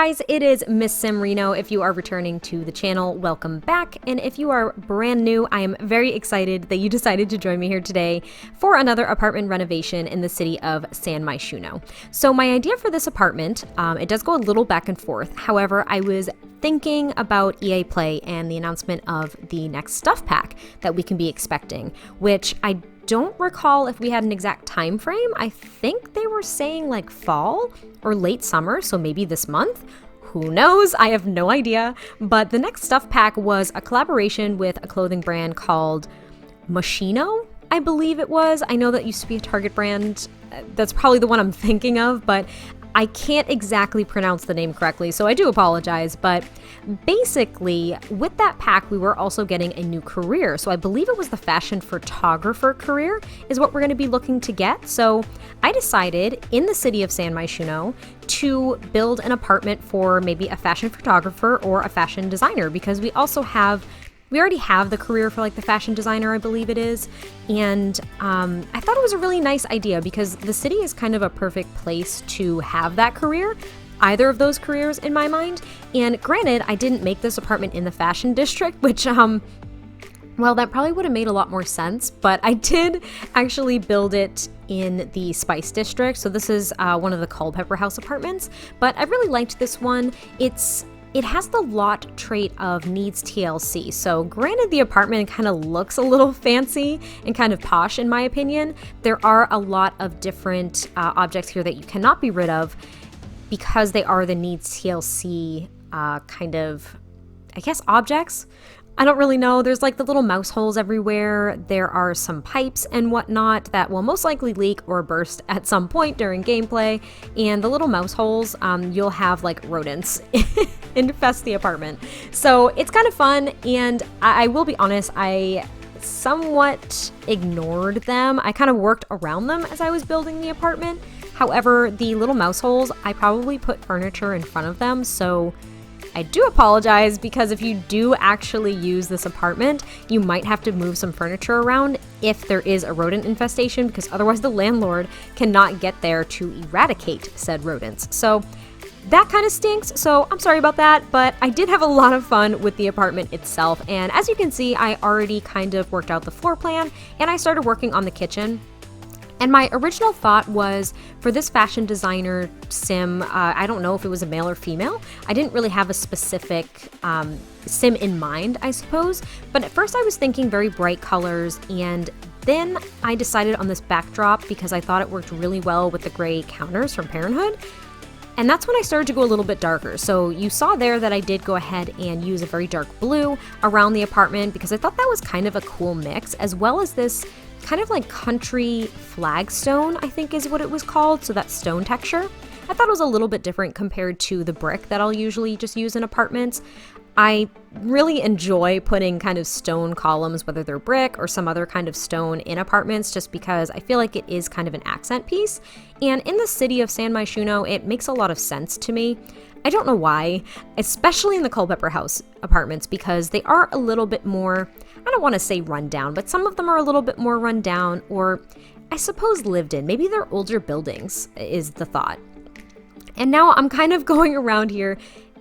guys, it is MissSimReno. If you are returning to the channel, welcome back. And if you are brand new, I am very excited that you decided to join me here today for another apartment renovation in the city of MyShuno. So my idea for this apartment, it does go a little back and forth. However, I was thinking about EA Play and the announcement of the next stuff pack that we can be expecting, which I don't recall if we had an exact time frame. I think they were saying like fall or late summer, so maybe this month. Who knows? I have no idea. But the next stuff pack was a collaboration with a clothing brand called Moschino, I believe it was. I know that used to be a Target brand. That's probably the one I'm thinking of, but I can't exactly pronounce the name correctly, so I do apologize. But basically, with that pack, we were also getting a new career. So I believe it was the fashion photographer career is what we're going to be looking to get. So I decided in the city of MyShuno to build an apartment for maybe a fashion photographer or a fashion designer, because we already have the career for like the fashion designer, I believe it is. And I thought it was a really nice idea because the city is kind of a perfect place to have that career, either of those careers in my mind. And granted, I didn't make this apartment in the fashion district, which, well, that probably would have made a lot more sense, but I did actually build it in the Spice District. So this is one of the Culpepper House apartments, but I really liked this one. It has the lot trait of needs TLC. So granted, the apartment kind of looks a little fancy and kind of posh in my opinion. There are a lot of different objects here that you cannot be rid of because they are the needs TLC kind of, I guess, objects. I don't really know. There's like the little mouse holes everywhere. There are some pipes and whatnot that will most likely leak or burst at some point during gameplay. And the little mouse holes, you'll have like rodents infest the apartment. So it's kind of fun. And I will be honest, I somewhat ignored them. I kind of worked around them as I was building the apartment. However, the little mouse holes, I probably put furniture in front of them. So I do apologize, because if you do actually use this apartment, you might have to move some furniture around if there is a rodent infestation, because otherwise the landlord cannot get there to eradicate said rodents. So that kind of stinks, so I'm sorry about that, but I did have a lot of fun with the apartment itself. And as you can see, I already kind of worked out the floor plan and I started working on the kitchen. And my original thought was for this fashion designer sim, I don't know if it was a male or female. I didn't really have a specific sim in mind, I suppose. But at first I was thinking very bright colors, and then I decided on this backdrop because I thought it worked really well with the gray counters from Parenthood. And that's when I started to go a little bit darker. So you saw there that I did go ahead and use a very dark blue around the apartment because I thought that was kind of a cool mix, as well as this kind of like country flagstone, I think is what it was called. So that stone texture, I thought it was a little bit different compared to the brick that I'll usually just use in apartments. I really enjoy putting kind of stone columns, whether they're brick or some other kind of stone, in apartments, just because I feel like it is kind of an accent piece. And in the city of MyShuno, it makes a lot of sense to me. I don't know why, especially in the Culpepper House apartments, because they are a little bit more, I don't want to say run down, but some of them are a little bit more run down, or I suppose lived in. Maybe they're older buildings is the thought. And now I'm kind of going around here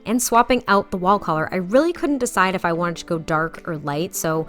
and swapping out the wall color. I really couldn't decide if I wanted to go dark or light, so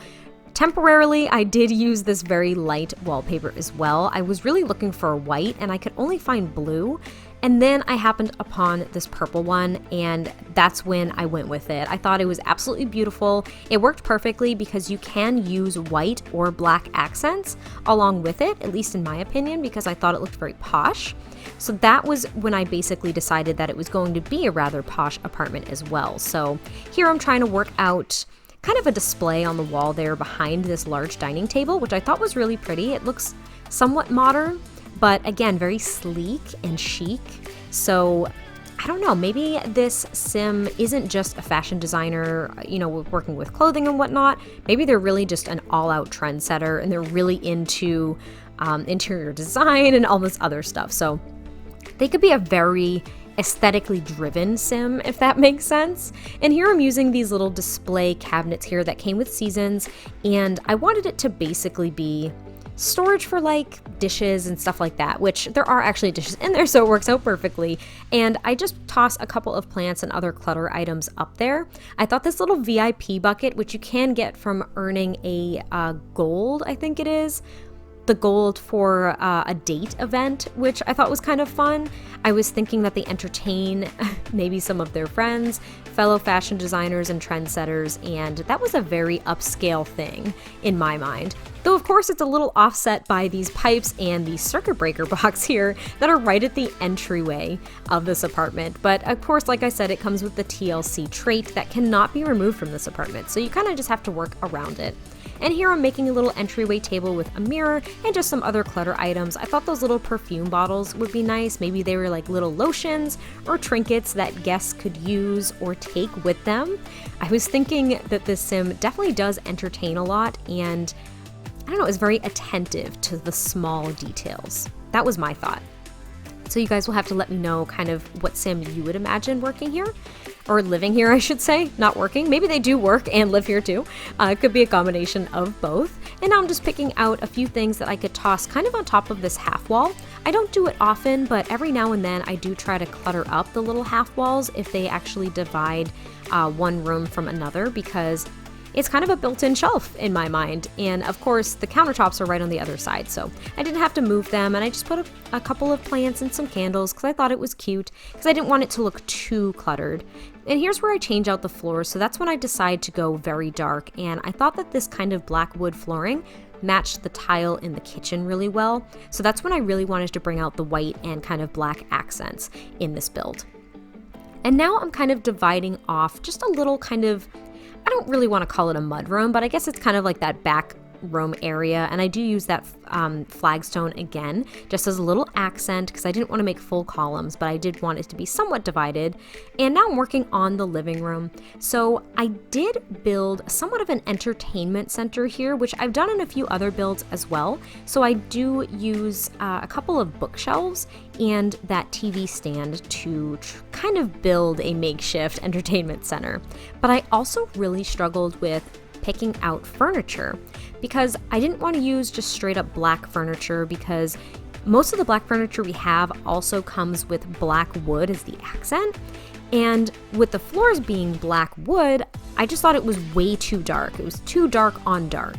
temporarily I did use this very light wallpaper as well. I was really looking for white and I could only find blue. And then I happened upon this purple one, and that's when I went with it. I thought it was absolutely beautiful. It worked perfectly because you can use white or black accents along with it, at least in my opinion, because I thought it looked very posh. So that was when I basically decided that it was going to be a rather posh apartment as well. So here I'm trying to work out kind of a display on the wall there behind this large dining table, which I thought was really pretty. It looks somewhat modern, but again, very sleek and chic. So I don't know, maybe this sim isn't just a fashion designer, you know, working with clothing and whatnot. Maybe they're really just an all-out trendsetter and they're really into interior design and all this other stuff. So they could be a very aesthetically driven sim, if that makes sense. And here I'm using these little display cabinets here that came with seasons, and I wanted it to basically be storage for like dishes and stuff like that, which there are actually dishes in there, so it works out perfectly. And I just toss a couple of plants and other clutter items up there. I thought this little VIP bucket, which you can get from earning a gold, I think it is, the gold for a date event, which I thought was kind of fun. I was thinking that they entertain maybe some of their friends, fellow fashion designers and trendsetters, and that was a very upscale thing in my mind. Though of course it's a little offset by these pipes and the circuit breaker box here that are right at the entryway of this apartment. But of course, like I said, it comes with the TLC trait that cannot be removed from this apartment, so you kind of just have to work around it. And here I'm making a little entryway table with a mirror and just some other clutter items. I thought those little perfume bottles would be nice. Maybe they were like little lotions or trinkets that guests could use or take with them. I was thinking that this sim definitely does entertain a lot, and I don't know, is very attentive to the small details. That was my thought. So you guys will have to let me know kind of what sim you would imagine working here, or living here, I should say, not working. Maybe they do work and live here too. It could be a combination of both. And now I'm just picking out a few things that I could toss kind of on top of this half wall. I don't do it often, but every now and then I do try to clutter up the little half walls if they actually divide one room from another, because it's kind of a built-in shelf in my mind. And of course, the countertops are right on the other side, so I didn't have to move them, and I just put a couple of plants and some candles because I thought it was cute, because I didn't want it to look too cluttered. And here's where I change out the floors, so that's when I decide to go very dark, and I thought that this kind of black wood flooring matched the tile in the kitchen really well, so that's when I really wanted to bring out the white and kind of black accents in this build. And now I'm kind of dividing off just a little kind of, I don't really want to call it a mud room, but I guess it's kind of like that back room area, and I do use that flagstone again just as a little accent because I didn't want to make full columns, but I did want it to be somewhat divided. And now I'm working on the living room. So I did build somewhat of an entertainment center here, which I've done in a few other builds as well. So I do use a couple of bookshelves and that TV stand to kind of build a makeshift entertainment center. But I also really struggled with picking out furniture because I didn't want to use just straight up black furniture, because most of the black furniture we have also comes with black wood as the accent. And with the floors being black wood, I just thought it was way too dark. It was too dark on dark.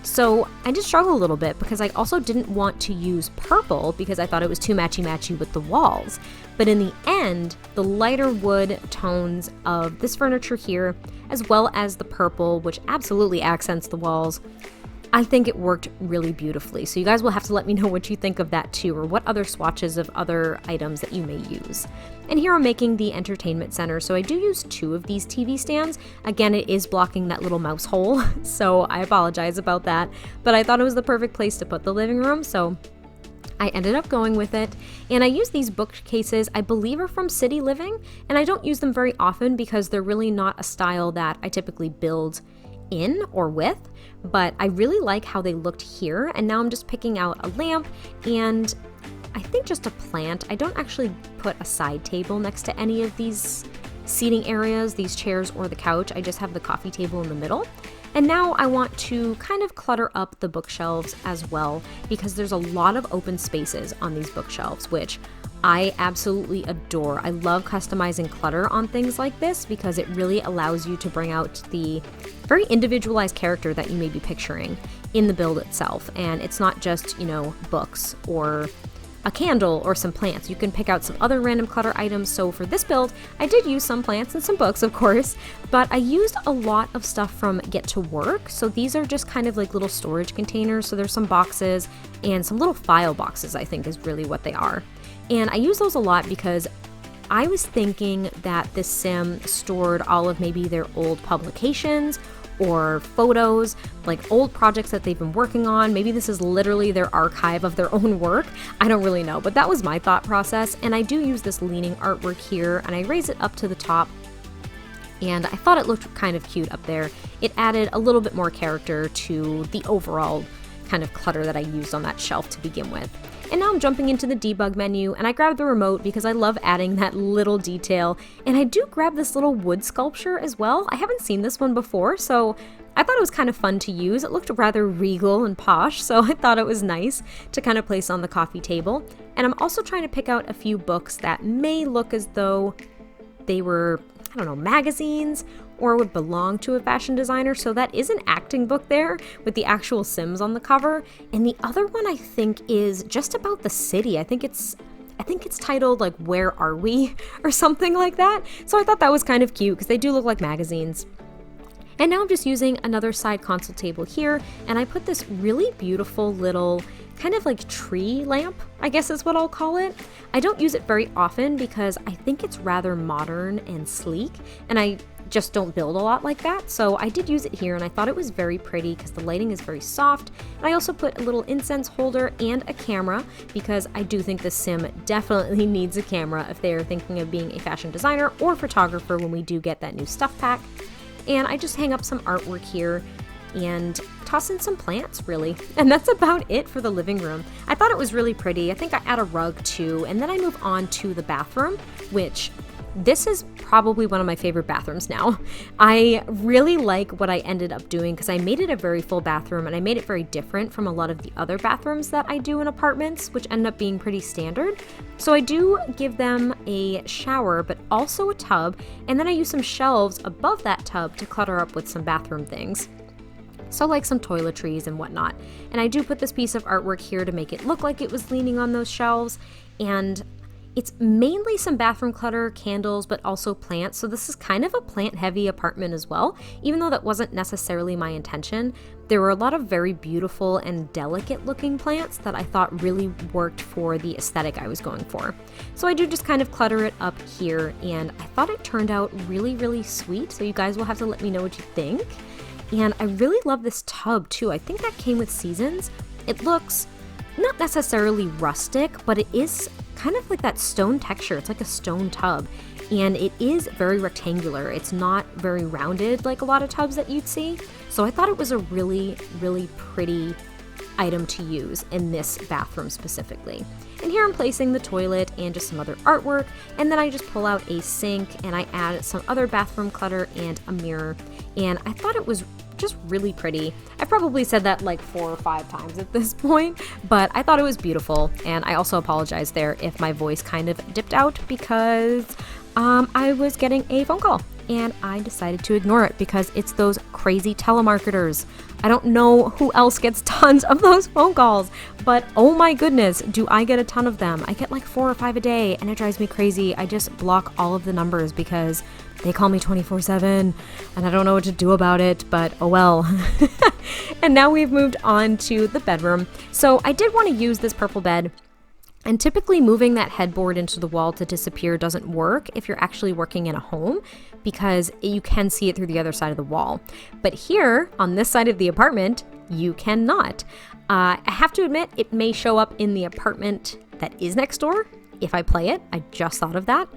So I did struggle a little bit because I also didn't want to use purple because I thought it was too matchy-matchy with the walls. But in the end, the lighter wood tones of this furniture here, as well as the purple, which absolutely accents the walls, I think it worked really beautifully. So you guys will have to let me know what you think of that too, or what other swatches of other items that you may use. And here I'm making the entertainment center. So I do use 2 of these TV stands. Again, it is blocking that little mouse hole, so I apologize about that. But I thought it was the perfect place to put the living room, so I ended up going with it. And I use these bookcases, I believe are from City Living, and I don't use them very often because they're really not a style that I typically build in or with, but I really like how they looked here. And now I'm just picking out a lamp and I think just a plant. I don't actually put a side table next to any of these seating areas, these chairs or the couch. I just have the coffee table in the middle. And now I want to kind of clutter up the bookshelves as well, because there's a lot of open spaces on these bookshelves, which I absolutely adore. I love customizing clutter on things like this because it really allows you to bring out the very individualized character that you may be picturing in the build itself. And it's not just, you know, books or a candle or some plants. You can pick out some other random clutter items. So for this build, I did use some plants and some books, of course, but I used a lot of stuff from Get to Work. So these are just kind of like little storage containers. So there's some boxes and some little file boxes, I think is really what they are. And I use those a lot because I was thinking that this sim stored all of maybe their old publications or photos, like old projects that they've been working on. Maybe this is literally their archive of their own work. I don't really know, but that was my thought process. And I do use this leaning artwork here, and I raise it up to the top. And I thought it looked kind of cute up there. It added a little bit more character to the overall kind of clutter that I used on that shelf to begin with. And now I'm jumping into the debug menu, and I grabbed the remote because I love adding that little detail. And I do grab this little wood sculpture as well. I haven't seen this one before, so I thought it was kind of fun to use. It looked rather regal and posh, so I thought it was nice to kind of place on the coffee table. And I'm also trying to pick out a few books that may look as though they were, I don't know, magazines or would belong to a fashion designer. So that is an acting book there with the actual Sims on the cover. And the other one I think is just about the city. I think it's titled like Where Are We or something like that. So I thought that was kind of cute because they do look like magazines. And now I'm just using another side console table here, and I put this really beautiful little kind of like tree lamp, I guess is what I'll call it. I don't use it very often because I think it's rather modern and sleek, and I just don't build a lot like that. So I did use it here, and I thought it was very pretty because the lighting is very soft. And I also put a little incense holder and a camera because I do think the Sim definitely needs a camera if they are thinking of being a fashion designer or photographer when we do get that new stuff pack. And I just hang up some artwork here and toss in some plants, really. And that's about it for the living room. I thought it was really pretty. I think I add a rug too, and then I move on to the bathroom, which this is probably one of my favorite bathrooms now. I really like what I ended up doing because I made it a very full bathroom, and I made it very different from a lot of the other bathrooms that I do in apartments, which end up being pretty standard. So I do give them a shower, but also a tub, and then I use some shelves above that tub to clutter up with some bathroom things. So like some toiletries and whatnot. And I do put this piece of artwork here to make it look like it was leaning on those shelves. And it's mainly some bathroom clutter, candles, but also plants. So this is kind of a plant-heavy apartment as well, even though that wasn't necessarily my intention. There were a lot of very beautiful and delicate-looking plants that I thought really worked for the aesthetic I was going for. So I do just kind of clutter it up here, and I thought it turned out really, really sweet. So you guys will have to let me know what you think. And I really love this tub too. I think that came with Seasons. It looks not necessarily rustic, but it is kind of like that stone texture. It's like a stone tub, and it is very rectangular. It's not very rounded like a lot of tubs that you'd see. So I thought it was a really, really pretty item to use in this bathroom specifically. And here I'm placing the toilet and just some other artwork, and then I just pull out a sink and I add some other bathroom clutter and a mirror, and I thought it was just really pretty. I probably said that like 4 or 5 times at this point, but I thought it was beautiful. And I also apologize there if my voice kind of dipped out because I was getting a phone call and I decided to ignore it because it's those crazy telemarketers. I don't know who else gets tons of those phone calls, but oh my goodness, do I get a ton of them. I get like 4 or 5 a day, and it drives me crazy. I just block all of the numbers because they call me 24/7 and I don't know what to do about it, but oh well. And now we've moved on to the bedroom. So I did want to use this purple bed, and typically moving that headboard into the wall to disappear doesn't work if you're actually working in a home because you can see it through the other side of the wall. But here on this side of the apartment, you cannot. I have to admit, it may show up in the apartment that is next door if I play it. I just thought of that.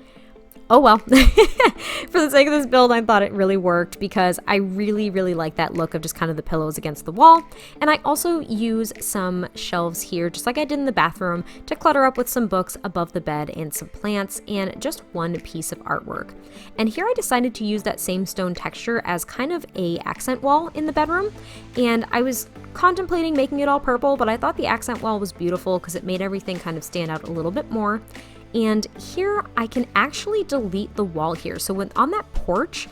Oh well. For the sake of this build, I thought it really worked because I really, really like that look of just kind of the pillows against the wall. And I also use some shelves here, just like I did in the bathroom, to clutter up with some books above the bed and some plants and just one piece of artwork. And here I decided to use that same stone texture as kind of a accent wall in the bedroom. And I was contemplating making it all purple, but I thought the accent wall was beautiful because it made everything kind of stand out a little bit more. And here I can actually delete the wall here. So when on that porch,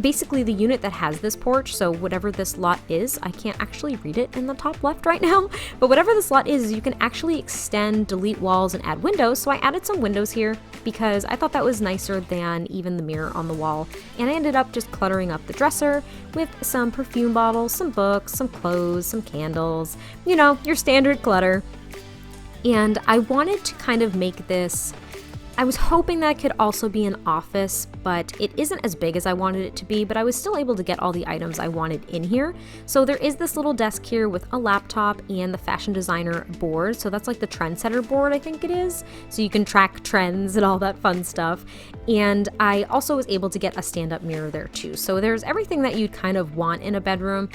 basically the unit that has this porch, so whatever this lot is, I can't actually read it in the top left right now, but whatever this lot is, you can actually extend, delete walls, and add windows. So I added some windows here because I thought that was nicer than even the mirror on the wall. And I ended up just cluttering up the dresser with some perfume bottles, some books, some clothes, some candles, you know, your standard clutter. And I wanted to kind of make this, I was hoping that it could also be an office, but it isn't as big as I wanted it to be, but I was still able to get all the items I wanted in here. So there is this little desk here with a laptop and the fashion designer board. So that's like the trendsetter board, I think it is. So you can track trends and all that fun stuff. And I also was able to get a stand-up mirror there too. So there's everything that you'd kind of want in a bedroom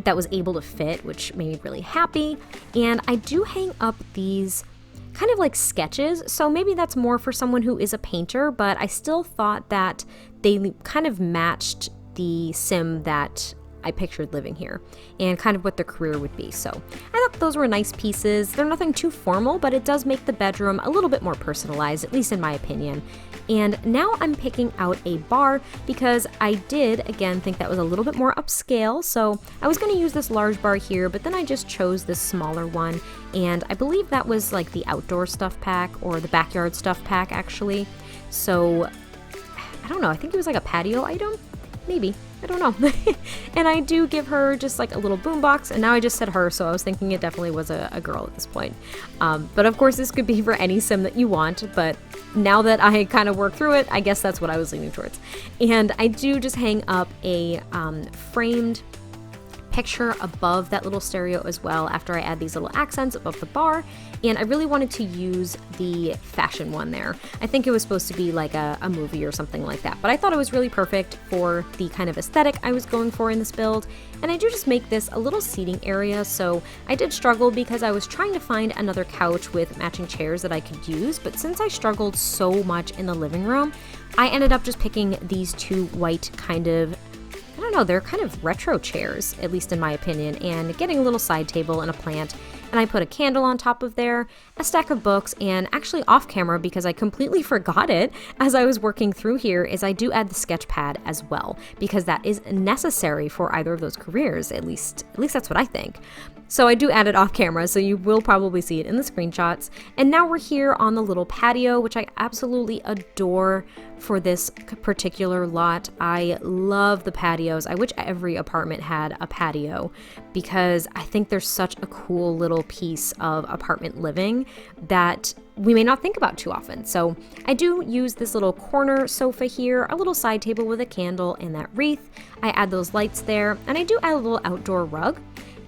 that was able to fit, which made me really happy. And I do hang up these kind of like sketches, so maybe that's more for someone who is a painter, but I still thought that they kind of matched the sim that I pictured living here and kind of what the career would be. So I thought those were nice pieces. They're nothing too formal, but it does make the bedroom a little bit more personalized, at least in my opinion. And now I'm picking out a bar because I did, again, think that was a little bit more upscale. So I was going to use this large bar here, but then I just chose this smaller one. And I believe that was like the outdoor stuff pack or the backyard stuff pack, actually. So I don't know, I think it was like a patio item, maybe, I don't know. And I do give her just like a little boombox, and now I just said her, so I was thinking it definitely was a girl at this point. But of course this could be for any sim that you want, but now that I kind of work through it, I guess that's what I was leaning towards. And I do just hang up a framed picture above that little stereo as well after I add these little accents above the bar. And I really wanted to use the fashion one there. I think it was supposed to be like a movie or something like that, but I thought it was really perfect for the kind of aesthetic I was going for in this build. And I do just make this a little seating area, so I did struggle because I was trying to find another couch with matching chairs that I could use, but since I struggled so much in the living room, I ended up just picking these two white kind of, I don't know, they're kind of retro chairs, at least in my opinion, and getting a little side table and a plant. And I put a candle on top of there, a stack of books, and actually off camera, because I completely forgot it as I was working through here, is I do add the sketch pad as well, because that is necessary for either of those careers, at least that's what I think. So I do add it off camera, so you will probably see it in the screenshots. And now we're here on the little patio, which I absolutely adore for this particular lot. I love the patios. I wish every apartment had a patio because I think there's such a cool little piece of apartment living that we may not think about too often. So I do use this little corner sofa here, a little side table with a candle and that wreath. I add those lights there, and I do add a little outdoor rug.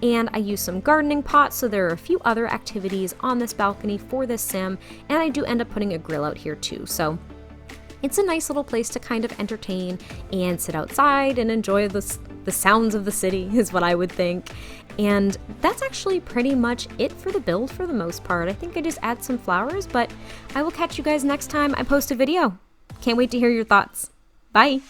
And I use some gardening pots, so there are a few other activities on this balcony for this sim, and I do end up putting a grill out here too. So it's a nice little place to kind of entertain and sit outside and enjoy the sounds of the city is what I would think. And that's actually pretty much it for the build for the most part. I think I just add some flowers, but I will catch you guys next time I post a video. Can't wait to hear your thoughts. Bye!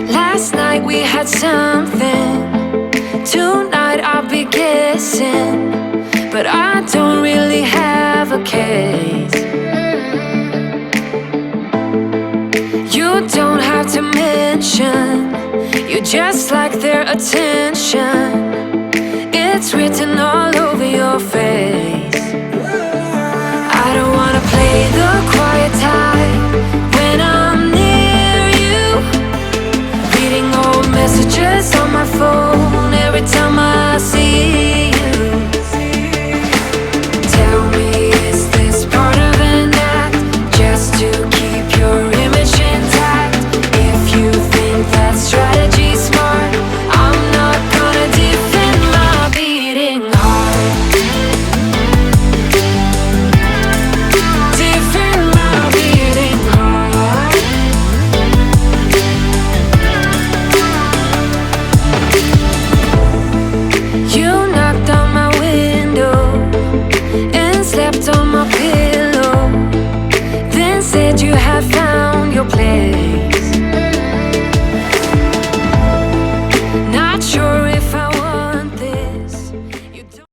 Last night we had something, tonight I'll be guessing, but I don't really have a case. You don't have to mention, you just like their attention.